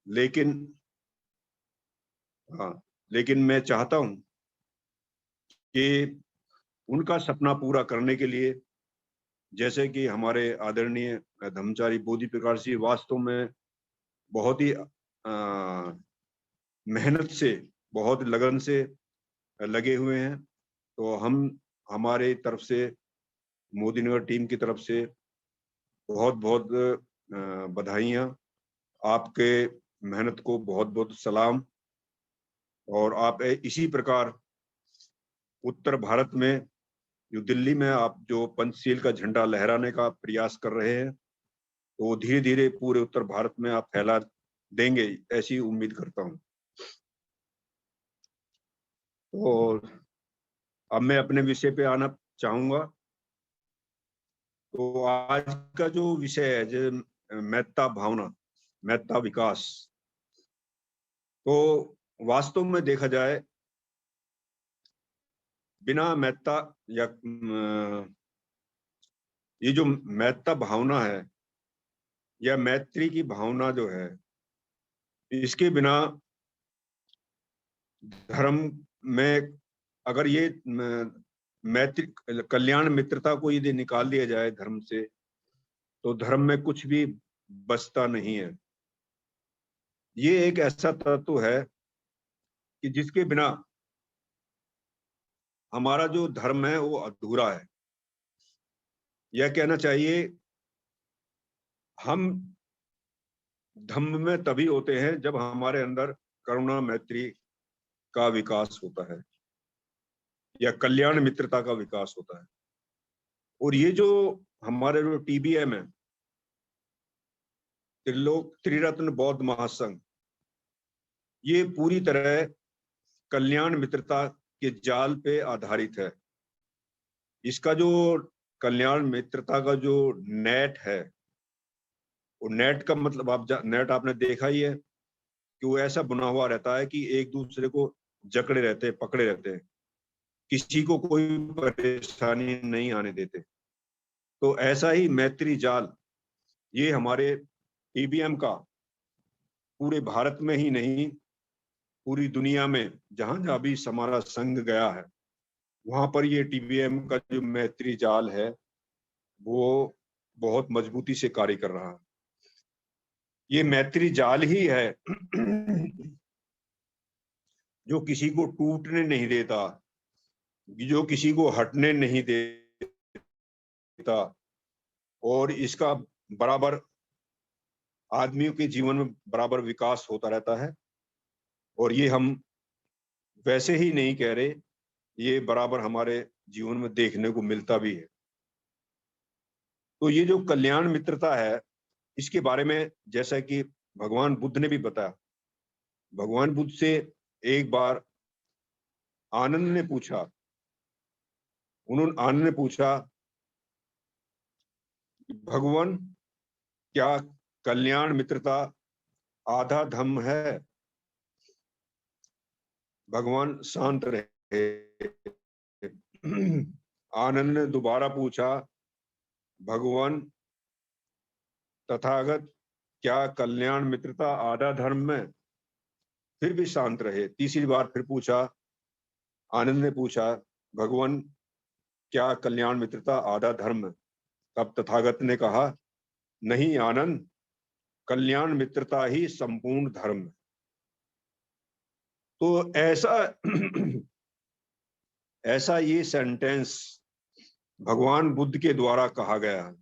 लेकिन हाँ, लेकिन मैं चाहता हूं कि उनका सपना पूरा करने के लिए, जैसे कि हमारे आदरणीय धर्मचारी बोधि प्रकाश जी वास्तव में बहुत ही मेहनत से, बहुत लगन से लगे हुए हैं। तो हम हमारे तरफ से, मोदी नगर टीम की तरफ से बहुत बहुत बधाइयाँ, आपके मेहनत को बहुत बहुत सलाम। और आप इसी प्रकार उत्तर भारत में, जो दिल्ली में आप जो पंचशील का झंडा लहराने का प्रयास कर रहे हैं, तो धीरे धीरे पूरे उत्तर भारत में आप फैला देंगे, ऐसी उम्मीद करता हूं। और अब मैं अपने विषय पे आना चाहूंगा। तो आज का जो विषय है, जो महत्ता भावना, महत्ता विकास, तो वास्तव में देखा जाए, बिना महत्ता या ये जो महत्ता भावना है या मैत्री की भावना जो है, इसके बिना धर्म में, अगर ये मैत्री, कल्याण, मित्रता को यदि निकाल दिया जाए धर्म से, तो धर्म में कुछ भी बचता नहीं है। ये एक ऐसा तत्व है कि जिसके बिना हमारा जो धर्म है वो अधूरा है। यह कहना चाहिए, हम धम्म में तभी होते हैं जब हमारे अंदर करुणा मैत्री का विकास होता है या कल्याण मित्रता का विकास होता है। और ये जो हमारे जो TBM है, त्रिलोक त्रिरत्न बौद्ध महासंघ, ये पूरी तरह कल्याण मित्रता के जाल पे आधारित है। इसका जो कल्याण मित्रता का जो नेट है, वो नेट का मतलब नेट आपने देखा ही है कि वो ऐसा बुना हुआ रहता है कि एक दूसरे को जकड़े रहते हैं, पकड़े रहते हैं, किसी को कोई परेशानी नहीं आने देते। तो ऐसा ही मैत्री जाल, ये हमारे TBM का पूरे भारत में ही नहीं, पूरी दुनिया में जहां जहां भी हमारा संघ गया है, वहां पर ये TBM का जो मैत्री जाल है, वो बहुत मजबूती से कार्य कर रहा है। ये मैत्री जाल ही है जो किसी को टूटने नहीं देता, जो किसी को हटने नहीं देता, और इसका बराबर आदमियों के जीवन में बराबर विकास होता रहता है। और ये हम वैसे ही नहीं कह रहे, ये बराबर हमारे जीवन में देखने को मिलता भी है। तो ये जो कल्याण मित्रता है, इसके बारे में जैसा कि भगवान बुद्ध ने भी बताया, भगवान बुद्ध से एक बार आनंद ने पूछा, आनंद ने पूछा, भगवान, क्या कल्याण मित्रता आधा धम्म है? भगवान शांत रहे। आनंद ने दोबारा पूछा, भगवान तथागत, क्या कल्याण मित्रता आधा धर्म है? फिर भी शांत रहे। तीसरी बार फिर पूछा, आनंद ने पूछा, भगवान, क्या कल्याण मित्रता आधा धर्म है? तब तथागत ने कहा, नहीं आनंद, कल्याण मित्रता ही संपूर्ण धर्म है। तो ऐसा ऐसा ये सेंटेंस भगवान बुद्ध के द्वारा कहा गया है।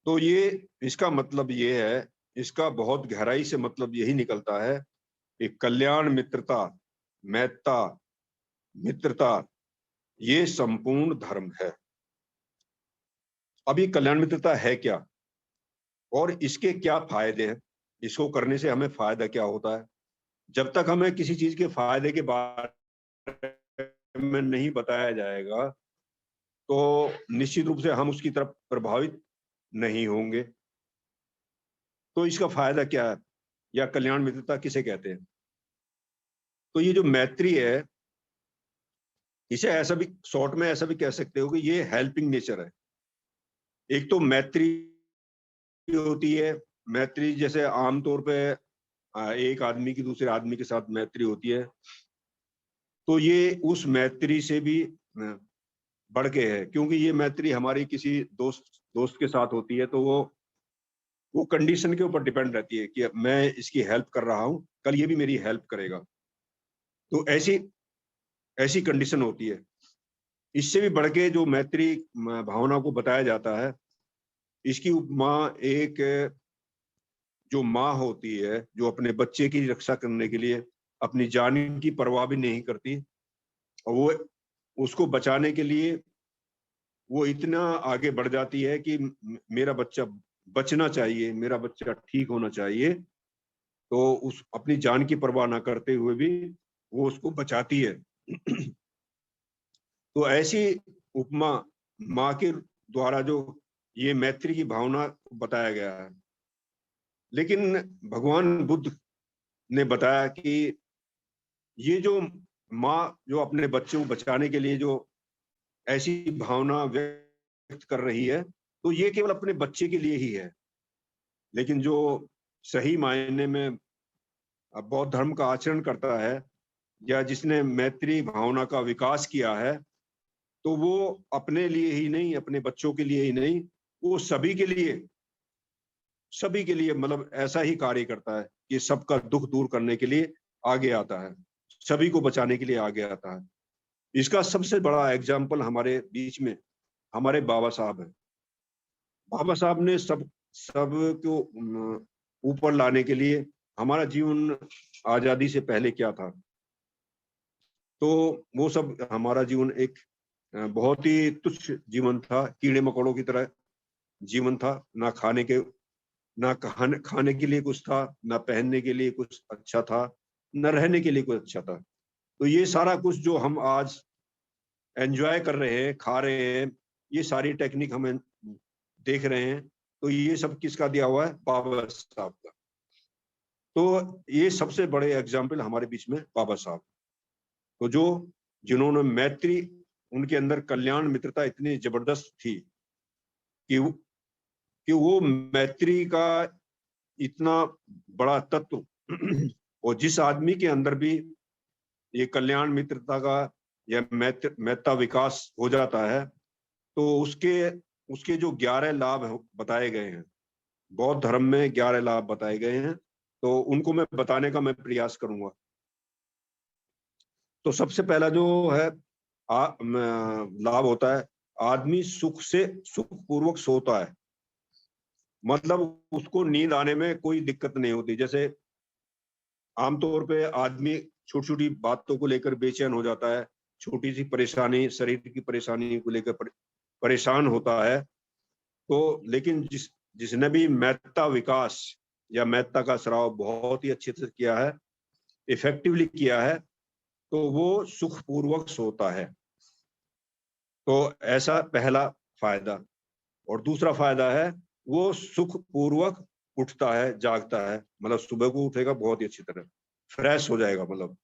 तो ये, इसका मतलब ये है, इसका बहुत गहराई से मतलब यही निकलता है कि कल्याण मित्रता, मैत्ता, मित्रता, ये संपूर्ण धर्म है। अभी कल्याण मित्रता है क्या और इसके क्या फायदे हैं? इसको करने से हमें फायदा क्या होता है? जब तक हमें किसी चीज के फायदे के बारे में नहीं बताया जाएगा, तो निश्चित रूप से हम उसकी तरफ प्रभावित नहीं होंगे। तो इसका फायदा क्या है, या कल्याण मित्रता किसे कहते हैं? तो ये जो मैत्री है, इसे ऐसा भी शॉर्ट में ऐसा भी कह सकते हो कि ये हेल्पिंग नेचर है। एक तो मैत्री होती है, मैत्री जैसे आमतौर पे एक आदमी की दूसरे आदमी के साथ मैत्री होती है, तो ये उस मैत्री से भी बढ़ के है, क्योंकि ये मैत्री हमारी किसी दोस्त के साथ होती है, तो वो कंडीशन के ऊपर डिपेंड रहती है कि मैं इसकी हेल्प कर रहा हूँ, कल ये भी मेरी हेल्प करेगा। तो ऐसी ऐसी कंडीशन होती है। इससे भी बढ़ के जो मैत्री भावना को बताया जाता है, इसकी उपमा एक जो माँ होती है, जो अपने बच्चे की रक्षा करने के लिए अपनी जान की परवाह भी नहीं करती, और वो उसको बचाने के लिए वो इतना आगे बढ़ जाती है कि मेरा बच्चा बचना चाहिए, मेरा बच्चा ठीक होना चाहिए, तो उस अपनी जान की परवाह ना करते हुए भी वो उसको बचाती है। तो ऐसी उपमा माँ के द्वारा जो ये मैत्री की भावना बताया गया है। लेकिन भगवान बुद्ध ने बताया कि ये जो माँ जो अपने बच्चे को बचाने के लिए जो ऐसी भावना व्यक्त कर रही है, तो ये केवल अपने बच्चे के लिए ही है। लेकिन जो सही मायने में बौद्ध धर्म का आचरण करता है, या जिसने मैत्री भावना का विकास किया है, तो वो अपने लिए ही नहीं, अपने बच्चों के लिए ही नहीं, वो सभी के लिए मतलब ऐसा ही कार्य करता है कि सबका दुख दूर करने के लिए आगे आता है, सभी को बचाने के लिए आगे आता है। इसका सबसे बड़ा एग्जाम्पल हमारे बीच में हमारे बाबा साहब हैं। बाबा साहब ने सब को ऊपर लाने के लिए हमारा जीवन आजादी से पहले क्या था, तो वो सब हमारा जीवन एक बहुत ही तुच्छ जीवन था, कीड़े मकोड़ों की तरह जीवन था। ना खाने के लिए कुछ था, ना पहनने के लिए कुछ अच्छा था, न रहने के लिए कुछ अच्छा था। तो ये सारा कुछ जो हम आज एंजॉय कर रहे हैं, खा रहे हैं, ये सारी टेक्निक हम देख रहे हैं, तो ये सब किसका दिया हुआ है? बाबा साहब का। तो ये सबसे बड़े एग्जाम्पल हमारे बीच में बाबा साहब, तो जिन्होंने मैत्री, उनके अंदर कल्याण मित्रता इतनी जबरदस्त थी कि वो मैत्री का इतना बड़ा तत्व और जिस आदमी के अंदर भी ये कल्याण मित्रता का या मैत्ता विकास हो जाता है, तो उसके जो 11 लाभ बताए गए हैं, बौद्ध धर्म में 11 लाभ बताए गए हैं, तो उनको मैं बताने का मैं प्रयास करूंगा। तो सबसे पहला जो है लाभ होता है, आदमी सुखपूर्वक सोता है। मतलब उसको नींद आने में कोई दिक्कत नहीं होती। जैसे आमतौर पे आदमी छोटी छोटी बातों को लेकर बेचैन हो जाता है, छोटी सी परेशानी, शरीर की परेशानी को लेकर परेशान होता है। तो लेकिन जिसने भी मैत्ता विकास या मैत्ता का स्राव बहुत ही अच्छे से किया है, इफेक्टिवली किया है, तो वो सुखपूर्वक सोता है। तो ऐसा पहला फायदा। और दूसरा फायदा है, वो सुखपूर्वक उठता है, जागता है। मतलब सुबह को उठेगा बहुत ही अच्छी तरह, फ्रेश हो जाएगा। मतलब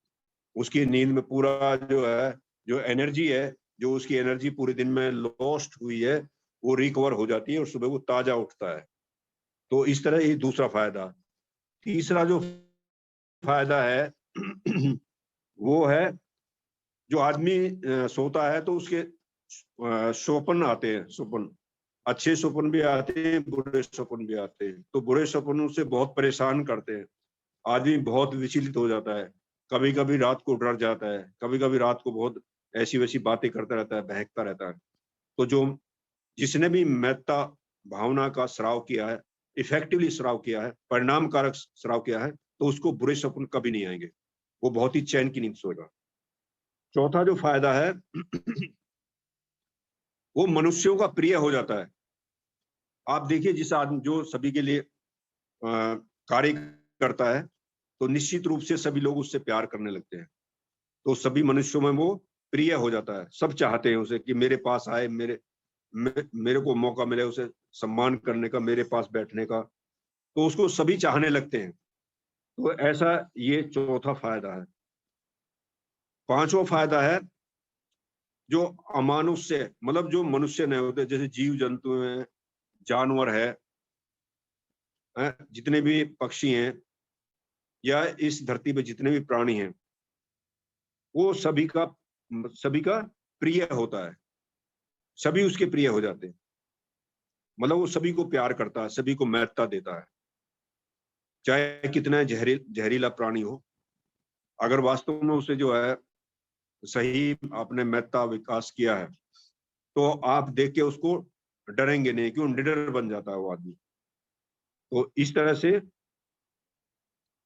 उसकी नींद में पूरा जो है, जो एनर्जी है, जो उसकी एनर्जी पूरे दिन में लॉस्ट हुई है, वो रिकवर हो जाती है और सुबह को ताजा उठता है। तो इस तरह ये दूसरा फायदा। तीसरा जो फायदा है वो है, जो आदमी सोता है तो उसके स्वप्न आते हैं। स्वप्न, अच्छे स्वप्न भी आते हैं, बुरे स्वप्न भी आते हैं। तो बुरे स्वप्न उसे बहुत परेशान करते हैं, आदमी बहुत विचलित हो जाता है, कभी कभी रात को डर जाता है, कभी कभी रात को बहुत ऐसी वैसी बातें करता रहता है, बहकता रहता है। तो जिसने भी मैत्ता भावना का स्राव किया है, इफेक्टिवली स्राव किया है, परिणामकारक स्राव किया है, तो उसको बुरे स्वप्न कभी नहीं आएंगे, वो बहुत ही चैन की नींद सोएगा। चौथा जो फायदा है वो मनुष्यों का प्रिय हो जाता है। आप देखिए, जिस आदमी जो सभी के लिए कार्य करता है, तो निश्चित रूप से सभी लोग उससे प्यार करने लगते हैं। तो सभी मनुष्यों में वो प्रिय हो जाता है। सब चाहते हैं उसे कि मेरे पास आए, मेरे को मौका मिले उसे सम्मान करने का, मेरे पास बैठने का। तो उसको सभी चाहने लगते हैं। तो ऐसा ये चौथा फायदा है। पांचवा फायदा है, जो अमानुष्य, मतलब जो मनुष्य नहीं होते, जैसे जीव जंतु हैं, जानवर है, जितने भी पक्षी हैं, या इस धरती पे जितने भी प्राणी हैं वो सभी का प्रिय होता है, सभी उसके प्रिय हो जाते हैं। मतलब वो सभी को प्यार करता है, सभी को महत्ता देता है, चाहे कितना जहरीला प्राणी हो। अगर वास्तव में उसे जो है सही आपने महत्ता विकास किया है तो आप देख के उसको डरेंगे नहीं, क्यों? निडर बन जाता है वो आदमी। तो इस तरह से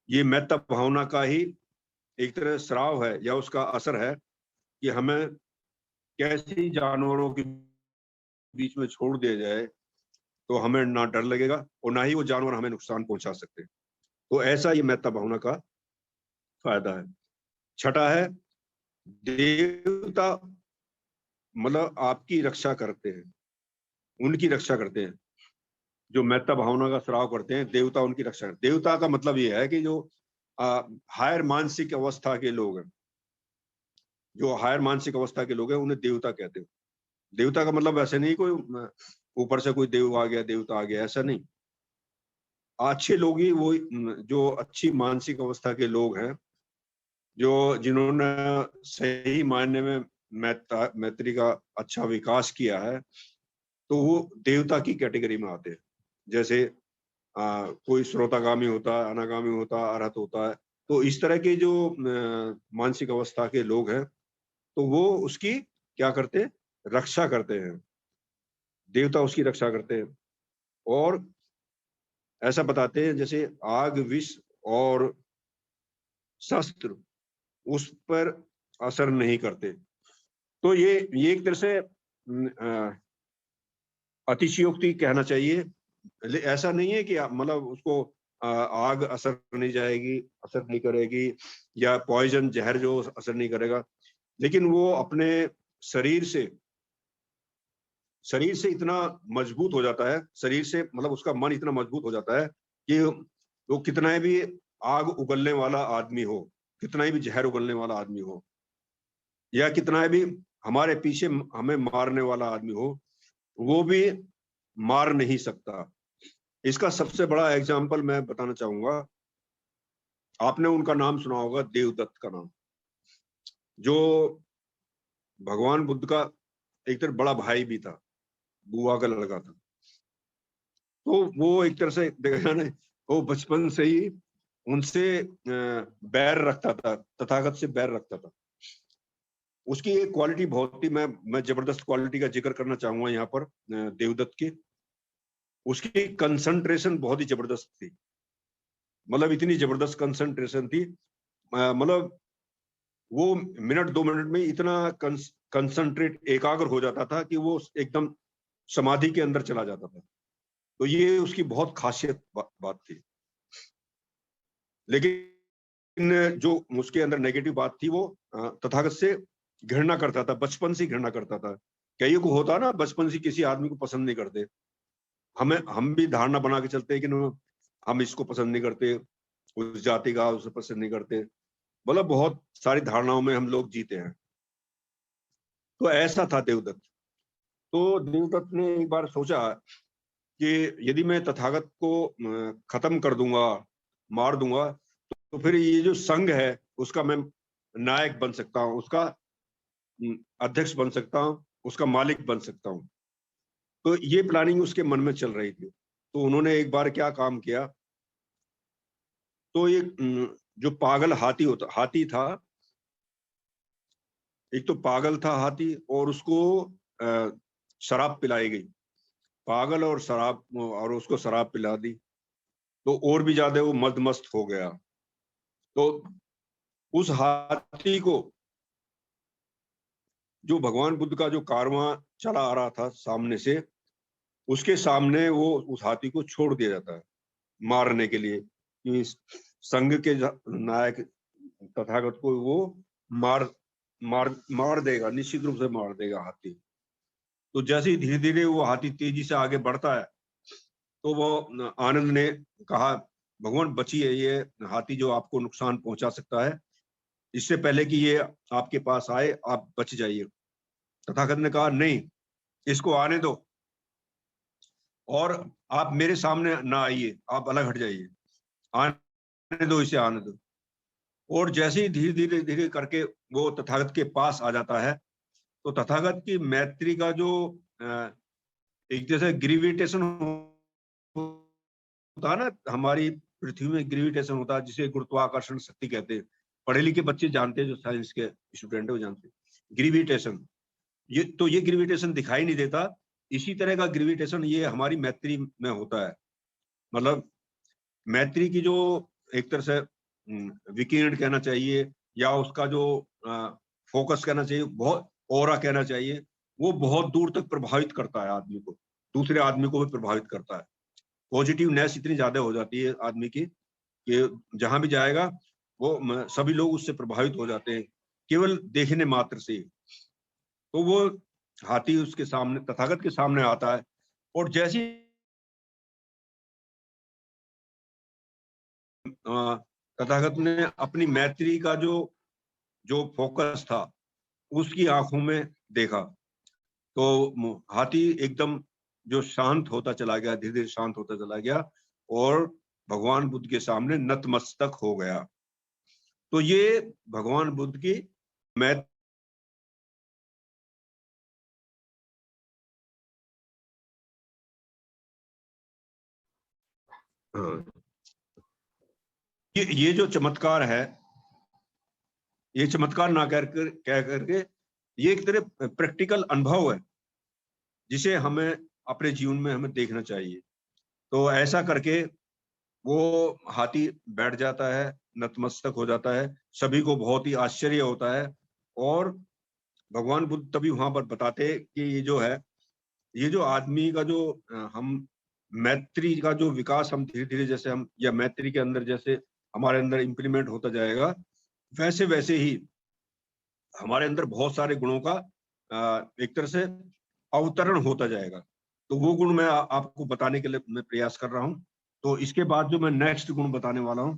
ये महत्ता भावना का ही एक तरह श्राव है या उसका असर है कि हमें कैसे ही जानवरों के बीच में छोड़ दिया जाए तो हमें ना डर लगेगा और ना ही वो जानवर हमें नुकसान पहुंचा सकते। तो ऐसा ये महत्ता भावना का फायदा है। छठा है देवता, मतलब आपकी रक्षा करते हैं, उनकी रक्षा करते हैं। जो महत्ता भावना का श्राव करते हैं देवता उनकी रक्षा करते हैं। देवता का मतलब ये है कि जो हायर मानसिक अवस्था के लोग हैं, जो हायर मानसिक अवस्था के लोग हैं उन्हें देवता कहते हैं। देवता का मतलब ऐसे नहीं कोई ऊपर से कोई देव आ गया, देवता आ गया, ऐसा नहीं। अच्छे लोग ही वो जो अच्छी मानसिक अवस्था के लोग हैं, जो जिन्होंने सही मायने में मैत्री का अच्छा विकास किया है, तो वो देवता की कैटेगरी में आते हैं। जैसे कोई श्रोतागामी होता है, अनागामी होता है, अरहत होता है। तो इस तरह के जो मानसिक अवस्था के लोग हैं तो वो उसकी क्या करते हैं? रक्षा करते हैं। देवता उसकी रक्षा करते हैं और ऐसा बताते हैं जैसे आग, विष और शस्त्र उस पर असर नहीं करते। तो ये एक तरह से अतिशयोक्ति कहना चाहिए। ऐसा नहीं है कि मतलब उसको आग असर नहीं जाएगी, असर नहीं करेगी, या पॉइजन जहर जो असर नहीं करेगा, लेकिन वो अपने शरीर से शरीर से इतना मजबूत हो जाता है, शरीर से मतलब उसका मन इतना मजबूत हो जाता है कि वो कितना भी आग उगलने वाला आदमी हो, कितना भी जहर उगलने वाला आदमी हो, या कितना भी हमारे पीछे हमें मारने वाला आदमी हो, वो भी मार नहीं सकता। इसका सबसे बड़ा एग्जाम्पल मैं बताना चाहूंगा। आपने उनका नाम सुना होगा, देवदत्त का नाम, जो भगवान बुद्ध का एक तरह बड़ा भाई भी था, बुआ का लड़का था। तो वो एक तरह से देखा ना, वो बचपन से ही उनसे बैर रखता था, तथागत से बैर रखता था। उसकी एक क्वालिटी बहुत ही मैं जबरदस्त क्वालिटी का जिक्र करना चाहूंगा यहाँ पर देवदत्त की। उसकी कंसंट्रेशन बहुत ही जबरदस्त थी, मतलब इतनी जबरदस्त कंसंट्रेशन थी, मतलब वो मिनट 2 मिनट में इतना कंसंट्रेट एकाग्र हो जाता था कि वो एकदम समाधि के अंदर चला जाता था। तो ये उसकी बहुत खासियत बात थी। लेकिन जो उसके अंदर नेगेटिव बात थी, वो तथागत से घृणा करता था, बचपन से घृणा करता था। कईयों को होता ना, बचपन से किसी आदमी को पसंद नहीं करते। हम भी धारणा बना के चलते हैं कि हम इसको पसंद नहीं करते, उस जाति का उसे पसंद नहीं करते, मतलब बहुत सारी धारणाओं में हम लोग जीते हैं। तो ऐसा था देवदत्त। तो देवदत्त ने एक बार सोचा कि यदि मैं तथागत को खत्म कर दूंगा, मार दूंगा, तो फिर ये जो संघ है उसका मैं नायक बन सकता हूँ, उसका अध्यक्ष बन सकता हूँ, उसका मालिक बन सकता हूँ। तो ये प्लानिंग उसके मन में चल रही थी। तो उन्होंने एक बार क्या काम किया, तो ये जो पागल हाथी था, एक तो पागल था हाथी और उसको शराब पिलाई गई, पागल और उसको शराब पिला दी, तो और भी ज्यादा वो मदमस्त हो गया। तो उस हाथी को, जो भगवान बुद्ध का जो कारवां चला आ रहा था सामने से, उसके सामने वो उस हाथी को छोड़ दिया जाता है मारने के लिए, कि संघ के नायक तथागत को वो मार मार मार देगा, निश्चित रूप से मार देगा हाथी। तो जैसे ही धीरे धीरे वो हाथी तेजी से आगे बढ़ता है, तो वो आनंद ने कहा, भगवान बचिए, ये हाथी जो आपको नुकसान पहुंचा सकता है, इससे पहले कि ये आपके पास आए आप बच जाइए। तथागत ने कहा, नहीं, इसको आने दो और आप मेरे सामने ना आइए, आप अलग हट जाइए। आने दो, इसे आने दो। और जैसे ही धीरे धीरे धीरे करके वो तथागत के पास आ जाता है, तो तथागत की मैत्री का जो एक जैसे ग्रेविटेशन होता है ना, हमारी पृथ्वी में ग्रेविटेशन होता है, जिसे गुरुत्वाकर्षण शक्ति कहते हैं। पढ़े लिखे बच्चे जानते हैं, जो साइंस के स्टूडेंट है वो जानते हैं ग्रेविटेशन। ये ग्रेविटेशन दिखाई नहीं देता, इसी तरह का ग्रेविटेशन ये हमारी मैत्री में होता है। मतलब मैत्री की जो एक तरह से विकिरण कहना चाहिए, या उसका जो फोकस कहना चाहिए, बहुत ऑरा कहना चाहिए, वो बहुत दूर तक प्रभावित करता है आदमी को, दूसरे आदमी को भी प्रभावित करता है। पॉजिटिवनेस इतनी ज्यादा हो जाती है आदमी की कि जहां भी जाएगा वो सभी लोग उससे प्रभावित हो जाते हैं, केवल देखने मात्र से। तो वो हाथी उसके सामने, तथागत के सामने आता है, और जैसे तथागत ने अपनी मैत्री का जो फोकस था उसकी आंखों में देखा, तो हाथी एकदम जो शांत होता चला गया, धीरे धीरे शांत होता चला गया, और भगवान बुद्ध के सामने नतमस्तक हो गया। तो ये भगवान बुद्ध की मैत्री ये जो चमत्कार है, ये चमत्कार ना कह करके ये एक तरह प्रैक्टिकल अनुभव है, जिसे हमें अपने जीवन में हमें देखना चाहिए। तो ऐसा करके वो हाथी बैठ जाता है, नतमस्तक हो जाता है, सभी को बहुत ही आश्चर्य होता है। और भगवान बुद्ध तभी वहां पर बताते कि ये जो है, ये जो आदमी का जो हम मैत्री का जो विकास हम धीरे धीरे जैसे हम, या मैत्री के अंदर जैसे हमारे अंदर इम्प्लीमेंट होता जाएगा, वैसे वैसे ही हमारे अंदर बहुत सारे गुणों का एक तरह से अवतरण होता जाएगा। तो वो गुण मैं आपको बताने के लिए मैं प्रयास कर रहा हूँ। तो इसके बाद जो मैं नेक्स्ट गुण बताने वाला हूँ,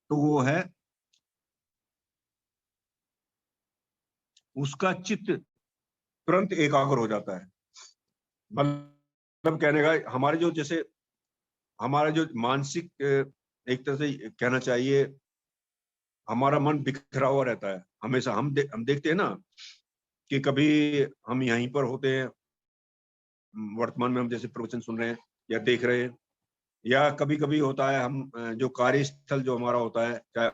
तो वो है उसका चित्त तुरंत एकाग्र हो जाता है। मतलब कहने का हमारे जो जैसे हमारा जो मानसिक एक तरह से कहना चाहिए, हमारा मन बिखरा हुआ रहता है हमेशा। हम देखते हैं ना कि कभी हम यहीं पर होते हैं, वर्तमान में हम जैसे प्रवचन सुन रहे हैं या देख रहे हैं, या कभी कभी होता है हम जो कार्यस्थल जो हमारा होता है, चाहे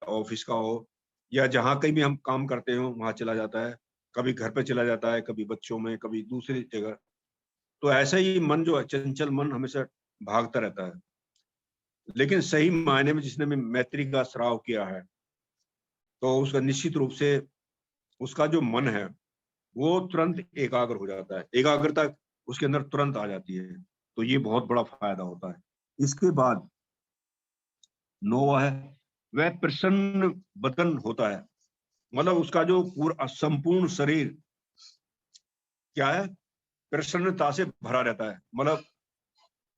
ऑफिस का हो या जहाँ कहीं भी हम काम करते हो, वहां चला जाता है, कभी घर पे चला जाता है, कभी बच्चों में, कभी दूसरी जगह। तो ऐसा ही मन जो है, चंचल मन हमेशा भागता रहता है। लेकिन सही मायने में जिसने में मैत्री का श्राव किया है, तो उसका निश्चित रूप से उसका जो मन है वो तुरंत एकाग्र हो जाता है, एकाग्रता उसके अंदर तुरंत आ जाती है। तो ये बहुत बड़ा फायदा होता है। इसके बाद नौवा है, वह प्रसन्न बदन होता है। मतलब उसका जो पूरा संपूर्ण शरीर क्या है, प्रसन्नता से भरा रहता है। मतलब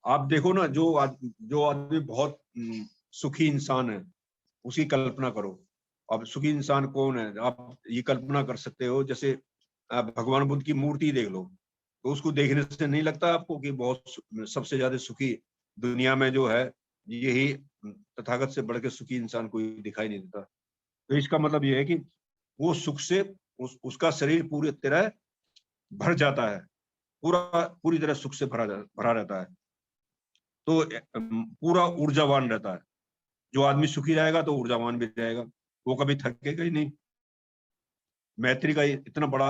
आप देखो ना, जो आदमी बहुत सुखी इंसान है, उसकी कल्पना करो। अब सुखी इंसान कौन है, आप ये कल्पना कर सकते हो, जैसे आप भगवान बुद्ध की मूर्ति देख लो, तो उसको देखने से नहीं लगता आपको कि बहुत सबसे ज्यादा सुखी दुनिया में जो है, यही तथागत से बढ़ के सुखी इंसान कोई दिखाई नहीं देता। तो इसका मतलब ये है कि वो सुख से उसका शरीर पूरी तरह भर जाता है, पूरी तरह सुख से भरा रहता है। तो पूरा ऊर्जावान रहता है। जो आदमी सुखी रहेगा तो ऊर्जावान भी रहेगा, वो कभी थकेगा ही नहीं। मैत्री का इतना बड़ा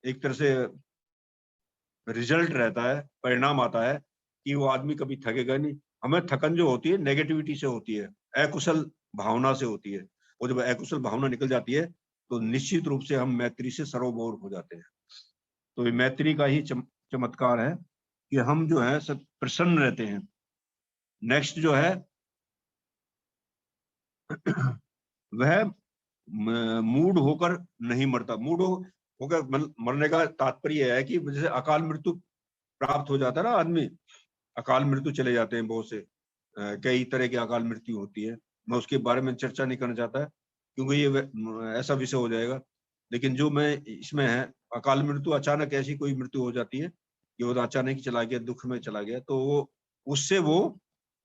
एक तरह से रिजल्ट रहता है, परिणाम आता है कि वो आदमी कभी थकेगा नहीं। हमें थकन जो होती है नेगेटिविटी से होती है, अकुशल भावना से होती है। और जब अकुशल भावना निकल जाती है तो निश्चित रूप से हम मैत्री से सरोबोर हो जाते हैं। तो ये मैत्री का ही चमत्कार है कि हम जो है सब प्रसन्न रहते हैं। नेक्स्ट जो है वह मूड होकर नहीं मरता। होकर मरने का तात्पर्य है कि जैसे अकाल मृत्यु प्राप्त हो जाता है ना आदमी, अकाल मृत्यु चले जाते हैं बहुत से, कई तरह की अकाल मृत्यु होती है। मैं उसके बारे में चर्चा नहीं करना चाहता क्योंकि ये ऐसा विषय हो जाएगा। लेकिन जो मैं इसमें है, अकाल मृत्यु अचानक ऐसी कोई मृत्यु हो जाती है कि वो अचानक ही चला गया, दुख में चला गया, तो वो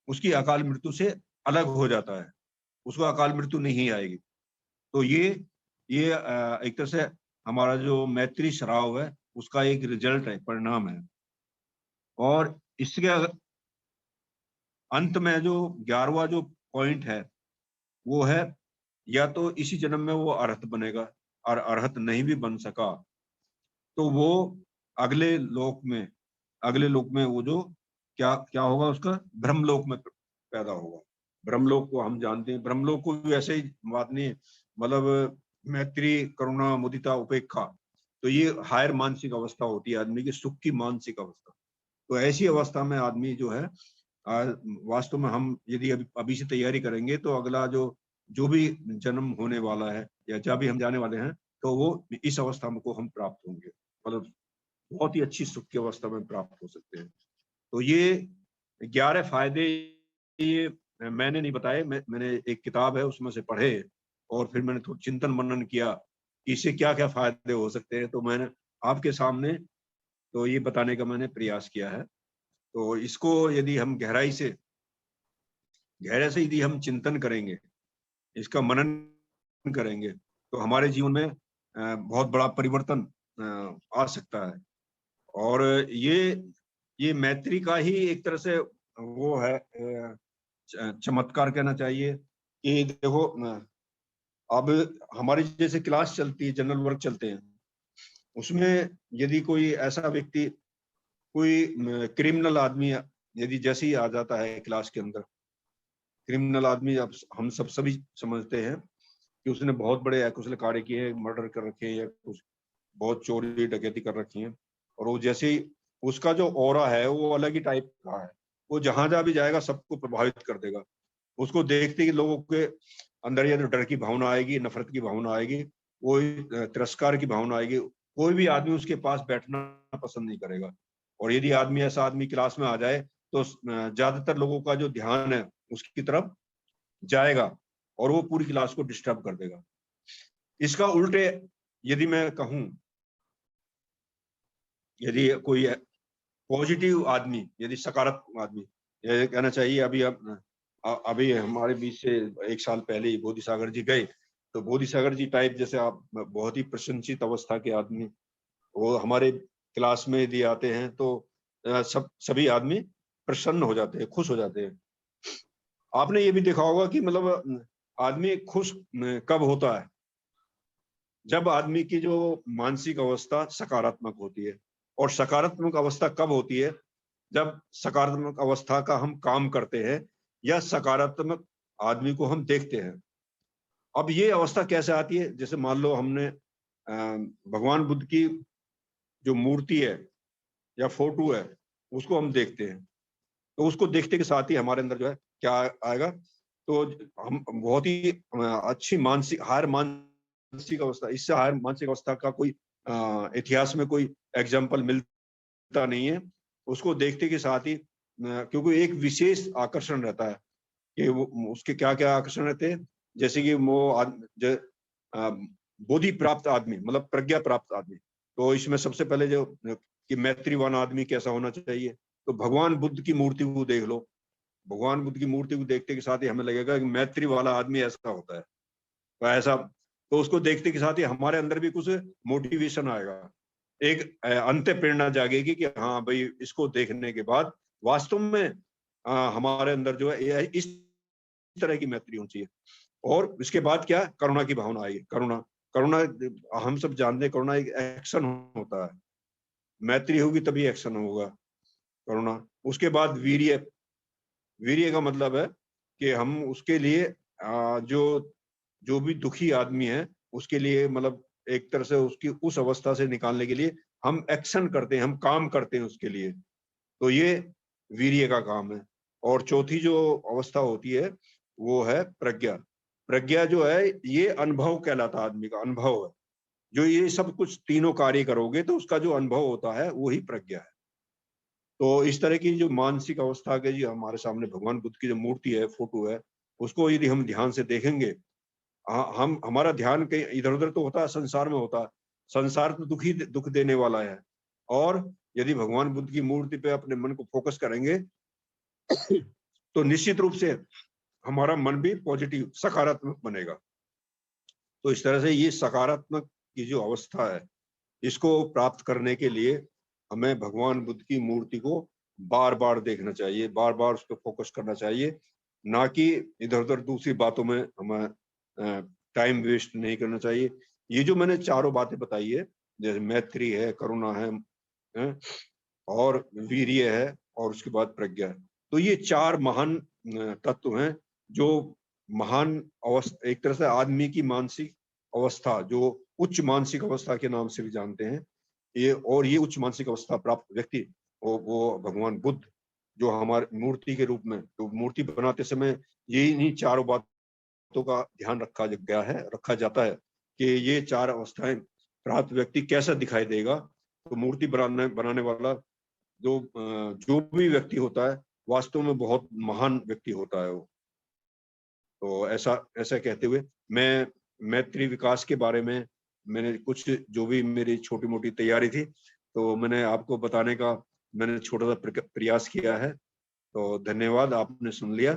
उसकी अकाल मृत्यु से अलग हो जाता है, उसको अकाल मृत्यु नहीं आएगी। तो ये एक तरह से हमारा जो मैत्री श्राव है उसका एक रिजल्ट है, परिणाम है। और इसके अंत में जो 11वां जो पॉइंट है वो है, या तो इसी जन्म में वो अरहत बनेगा, और अरहत नहीं भी बन सका तो वो अगले लोक में वो जो क्या क्या होगा, उसका ब्रह्मलोक में पैदा होगा। ब्रह्मलोक को हम जानते हैं, ब्रह्मलोक को भी ऐसे ही बात नहीं है, मतलब मैत्री, करुणा, मुदिता, उपेक्षा, तो ये हायर मानसिक अवस्था होती है आदमी की, सुख की मानसिक अवस्था। तो ऐसी अवस्था में आदमी जो है वास्तव में हम यदि अभी से तैयारी करेंगे तो अगला जो भी जन्म होने वाला है या जहाँ भी हम जाने वाले हैं, तो वो इस अवस्था को हम प्राप्त होंगे, मतलब बहुत ही अच्छी सुख की अवस्था में प्राप्त हो सकते हैं। तो ये 11 फायदे, ये मैंने नहीं बताए, मैंने एक किताब है उसमें से पढ़े, और फिर मैंने थोड़ा चिंतन मनन किया कि इससे क्या क्या फायदे हो सकते हैं, तो मैंने आपके सामने तो ये बताने का मैंने प्रयास किया है। तो इसको यदि हम गहरे से यदि हम चिंतन करेंगे, इसका मनन करेंगे, तो हमारे जीवन में बहुत बड़ा परिवर्तन आ सकता है। और ये मैत्री का ही एक तरह से वो है, चमत्कार कहना चाहिए कि देखो, अब हमारी जैसे क्लास चलती है, जनरल वर्क चलते हैं, उसमें यदि कोई ऐसा व्यक्ति, कोई क्रिमिनल आदमी यदि जैसे ही आ जाता है क्लास के अंदर, क्रिमिनल आदमी, अब हम सभी समझते हैं कि उसने बहुत बड़े अकुशल कार्य किए हैं, मर्डर कर रखे हैं या कुछ बहुत चोरी डकैती कर रखी है, और वो जैसे ही उसका जो ऑरा है वो अलग ही टाइप का है, वो जहां जहां भी जाएगा सबको प्रभावित कर देगा। उसको देखते ही लोगों के अंदर या तो डर की भावना आएगी, नफरत की भावना आएगी, वो तिरस्कार की भावना आएगी, कोई भी आदमी उसके पास बैठना पसंद नहीं करेगा। और यदि ऐसा आदमी क्लास में आ जाए तो ज्यादातर लोगों का जो ध्यान है उसकी तरफ जाएगा और वो पूरी क्लास को डिस्टर्ब कर देगा। इसका उल्टे यदि मैं कहूं, यदि कोई पॉजिटिव आदमी, यदि सकारात्मक आदमी, ये कहना चाहिए, अभी हमारे बीच से 1 साल पहले ही बोधि सागर जी गए, तो बोधि सागर जी टाइप जैसे आप बहुत ही प्रशंसित अवस्था के आदमी वो हमारे क्लास में यदि आते हैं तो सभी आदमी प्रसन्न हो जाते हैं, खुश हो जाते हैं। आपने ये भी देखा होगा कि मतलब आदमी खुश कब होता है, जब आदमी की जो मानसिक अवस्था सकारात्मक होती है। और सकारात्मक अवस्था कब होती है, जब सकारात्मक अवस्था का हम काम करते हैं या सकारात्मक आदमी को हम देखते हैं। अब ये अवस्था कैसे आती है, जैसे मान लो हमने भगवान बुद्ध की जो मूर्ति है या फोटो है उसको हम देखते हैं, तो उसको देखते के साथ ही हमारे अंदर जो है क्या आएगा, तो हम बहुत ही अच्छी हायर मानसिक अवस्था, इससे हायर मानसिक अवस्था का कोई इतिहास में कोई एग्जाम्पल मिलता नहीं है। उसको देखते के साथ ही क्योंकि एक विशेष आकर्षण रहता है कि वो उसके क्या क्या आकर्षण रहते हैं, जैसे कि वो बोधि प्राप्त आदमी, मतलब प्रज्ञा प्राप्त आदमी, तो इसमें सबसे पहले जो कि मैत्रीवान आदमी कैसा होना चाहिए, तो भगवान बुद्ध की मूर्ति को देख लो, भगवान बुद्ध की मूर्ति को देखते के साथ ही हमें लगेगा कि मैत्री वाला आदमी ऐसा होता है, तो ऐसा, तो उसको देखते के साथ ही हमारे अंदर भी कुछ मोटिवेशन आएगा, एक अंत्य प्रेरणा जागेगी कि हाँ भाई, इसको देखने के बाद वास्तव में हमारे अंदर जो है इस तरह की मैत्री होनी चाहिए। और इसके बाद क्या, करुणा की भावना आएगी। करुणा करुणा हम सब जानते हैं, करुणा एक एक्शन होता है, मैत्री होगी तभी एक्शन होगा, करुणा। उसके बाद वीर्य, वीर्य का मतलब है कि हम उसके लिए जो जो भी दुखी आदमी है उसके लिए, मतलब एक तरह से उसकी उस अवस्था से निकालने के लिए हम एक्शन करते हैं, हम काम करते हैं उसके लिए, तो ये वीर्य का काम है। और चौथी जो अवस्था होती है वो है प्रज्ञा। प्रज्ञा जो है ये अनुभव कहलाता है, आदमी का अनुभव है, जो ये सब कुछ तीनों कार्य करोगे तो उसका जो अनुभव होता है वही प्रज्ञा है। तो इस तरह की जो मानसिक अवस्था के जो हमारे सामने भगवान बुद्ध की जो मूर्ति है, फोटो है, उसको यदि हम ध्यान से देखेंगे, हम हमारा ध्यान कहीं इधर उधर तो होता है, संसार में होता है, संसार तो दुख देने वाला है, और यदि भगवान बुद्ध की मूर्ति पे अपने मन को फोकस करेंगे तो निश्चित रूप से हमारा मन भी पॉजिटिव सकारात्मक बनेगा। तो इस तरह से ये सकारात्मक की जो अवस्था है, इसको प्राप्त करने के लिए हमें भगवान बुद्ध की मूर्ति को बार बार देखना चाहिए, बार बार उस पर फोकस करना चाहिए, ना कि इधर उधर दूसरी बातों में हमें टाइम वेस्ट नहीं करना चाहिए। ये जो मैंने चारों बातें बताई है, जैसे मैत्री है, करुणा है और वीर्य है और उसके बाद प्रज्ञा है, तो ये चार महान तत्व हैं जो महान अवस्था, एक तरह से आदमी की मानसिक अवस्था, जो उच्च मानसिक अवस्था के नाम से भी जानते हैं, ये उच्च मानसिक अवस्था प्राप्त व्यक्ति वो भगवान बुद्ध, जो हमारे मूर्ति के रूप में, तो मूर्ति बनाते समय यही इन्हीं चारों बातों का ध्यान रखा जाता है कि ये चार अवस्थाएं प्राप्त व्यक्ति कैसा दिखाई देगा। तो मूर्ति बनाने वाला जो भी व्यक्ति होता है, वास्तव में बहुत महान व्यक्ति होता है वो। तो ऐसा ऐसा कहते हुए मैं मैत्री विकास के बारे में मैंने कुछ जो भी मेरी छोटी मोटी तैयारी थी, तो मैंने आपको बताने का मैंने छोटा सा प्रयास किया है। तो धन्यवाद, आपने सुन लिया।